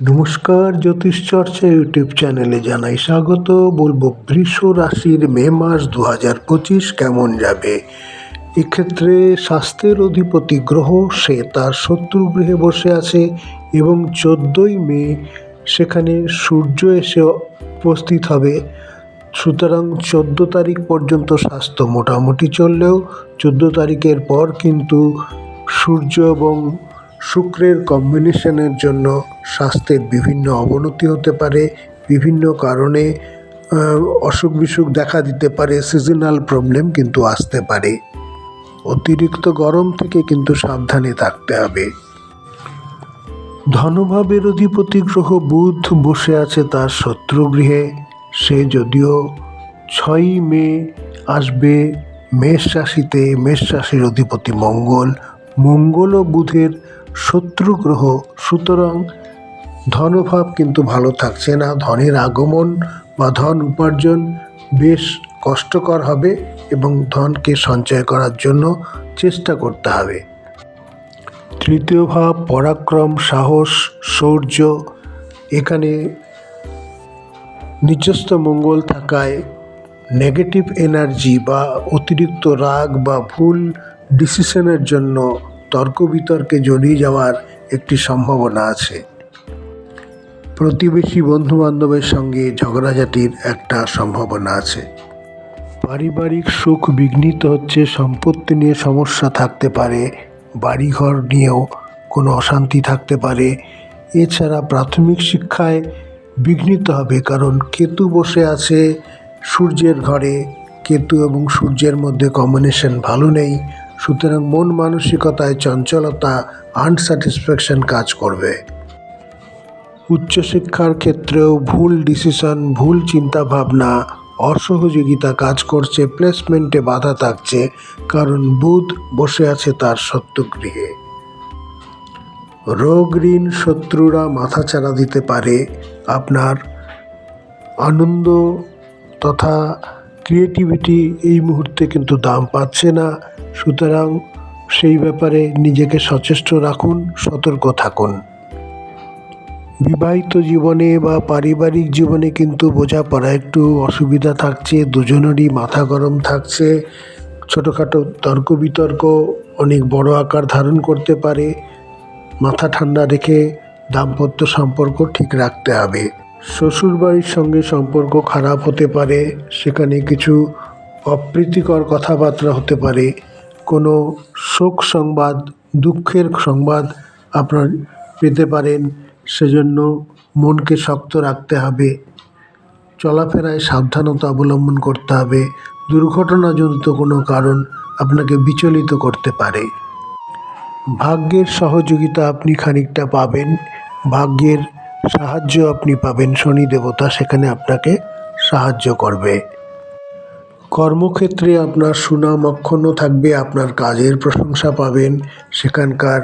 নমস্কার, জ্যোতিষচর্চা ইউটিউব চ্যানেলে জানাই স্বাগত। বলবো বৃষ রাশির মে মাস 2025 কেমন যাবে। এক্ষেত্রে স্বাস্থ্যের অধিপতি গ্রহ সে তার শত্রু গৃহে বসে আছে এবং 14ই মে সেখানে সূর্য এসে উপস্থিত হবে। সুতরাং 14 তারিখ পর্যন্ত স্বাস্থ্য মোটামুটি চললেও 14 তারিখের পর কিন্তু সূর্য এবং শুক্রের কম্বিনেশনের জন্য স্বাস্থ্যের বিভিন্ন অবনতি হতে পারে, বিভিন্ন কারণে অসুখ বিসুখ দেখা দিতে পারে, সিজনাল প্রবলেম কিন্তু আসতে পারে। অতিরিক্ত গরম থেকে কিন্তু সাবধানে থাকতে হবে। ধনভাবের অধিপতি গ্রহ বুধ বসে আছে তার শত্রুগৃহে। সে যদিও 6ই মে আসবে মেষ রাশিতে। মেষ রাশির অধিপতি মঙ্গল ও বুধের শত্রু গ্রহ, সুতরাং ধনভাব কিন্তু ভালো থাকছে না। ধনের আগমন বা ধন উপার্জন বেশ কষ্টকর হবে এবং ধনকে সঞ্চয় করার জন্য চেষ্টা করতে হবে। তৃতীয় ভাব পরাক্রম, সাহস, শৌর্য, এখানে নিজস্ব মঙ্গল থাকায় নেগেটিভ এনার্জি বা অতিরিক্ত রাগ বা ভুল ডিসিশনের জন্য তর্ক বিতর্কে জড়িয়ে যাওয়ার একটি সম্ভাবনা আছে। প্রতিবেশী বন্ধুবান্ধবের সঙ্গে ঝগড়াঝাটির একটা সম্ভাবনা আছে। পারিবারিক সুখ বিঘ্নিত হচ্ছে, সম্পত্তি নিয়ে সমস্যা থাকতে পারে, বাড়িঘর নিয়েও কোনো অশান্তি থাকতে পারে। এছাড়া প্রাথমিক শিক্ষায় বিঘ্নিত হবে, কারণ কেতু বসে আছে সূর্যের ঘরে। কেতু এবং সূর্যের মধ্যে কম্বিনেশন ভালো নেই, সুতরাং মন মানসিকতায় চঞ্চলতা, আনস্যাটিসফ্যাকশন কাজ করবে। উচ্চশিক্ষার ক্ষেত্রেও ভুল ডিসিশন, ভুল চিন্তাভাবনা, অসহযোগিতা কাজ করছে। প্লেসমেন্টে বাধা থাকছে, কারণ বুধ বসে আছে তার শত্রুগৃহে। রোগ, ঋণ, শত্রুরা মাথাচাড়া দিতে পারে। আপনার আনন্দ তথা ক্রিয়েটিভিটি এই মুহূর্তে কিন্তু দাম পাচ্ছে না, সুতরাং সেই ব্যাপারে নিজেকে সচেষ্ট রাখুন, সতর্ক থাকুন। বিবাহিত জীবনে বা পারিবারিক জীবনে কিন্তু বোঝাপড়া একটু অসুবিধা থাকছে, দুজনেরই মাথা গরম থাকছে। ছোটোখাটো তর্ক বিতর্ক অনেক বড় আকার ধারণ করতে পারে। মাথা ঠান্ডা রেখে দাম্পত্য সম্পর্ক ঠিক রাখতে হবে। শ্বশুরবাড়ির সঙ্গে সম্পর্ক খারাপ হতে পারে, সেখানে কিছু অপ্রীতিকর কথাবার্তা হতে পারে। কোনো শোক সংবাদ, দুঃখের সংবাদ আপনার পেতে পারেন, সেজন্য মনকে শক্ত রাখতে হবে। চলাফেরায় সাবধানতা অবলম্বন করতে হবে। দুর্ঘটনাজনিত কোনো কারণ আপনাকে বিচলিত করতে পারে। ভাগ্যের সহযোগিতা আপনি খানিকটা পাবেন, ভাগ্যের সাহায্য আপনি পাবেন। শনি দেবতা সেখানে আপনাকে সাহায্য করবে। কর্মক্ষেত্রে আপনার সুনাম অক্ষুণ্ণ থাকবে, আপনার কাজের প্রশংসা পাবেন। সেখানকার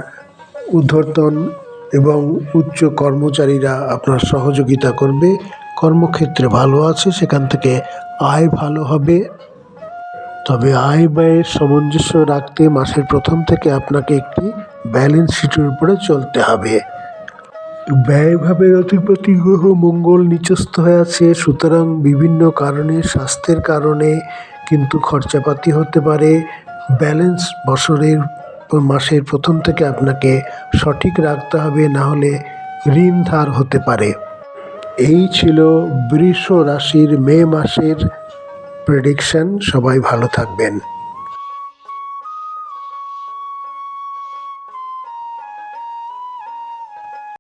ঊর্ধ্বতন এবং উচ্চ কর্মচারীরা আপনার সহযোগিতা করবে। কর্মক্ষেত্রে ভালো আছে, সেখান থেকে আয় ভালো হবে। তবে আয় ব্যয়ের সামঞ্জস্য রাখতে মাসের প্রথম থেকে আপনাকে একটি ব্যালেন্স শিটের উপরে চলতে হবে। ব্যয়ভাবের অধিপতি গ্রহ মঙ্গল নিচস্থ হয়ে আছে, সুতরাং বিভিন্ন কারণে, স্বাস্থ্যের কারণে কিন্তু খরচাপাতি হতে পারে। ব্যালেন্স মাসের প্রথম থেকে আপনাকে সঠিক রাখতে হবে, না হলে ঋণ ধার হতে পারে। এই ছিল বৃষ রাশির মে মাসের প্রেডিকশন। সবাই ভালো থাকবেন।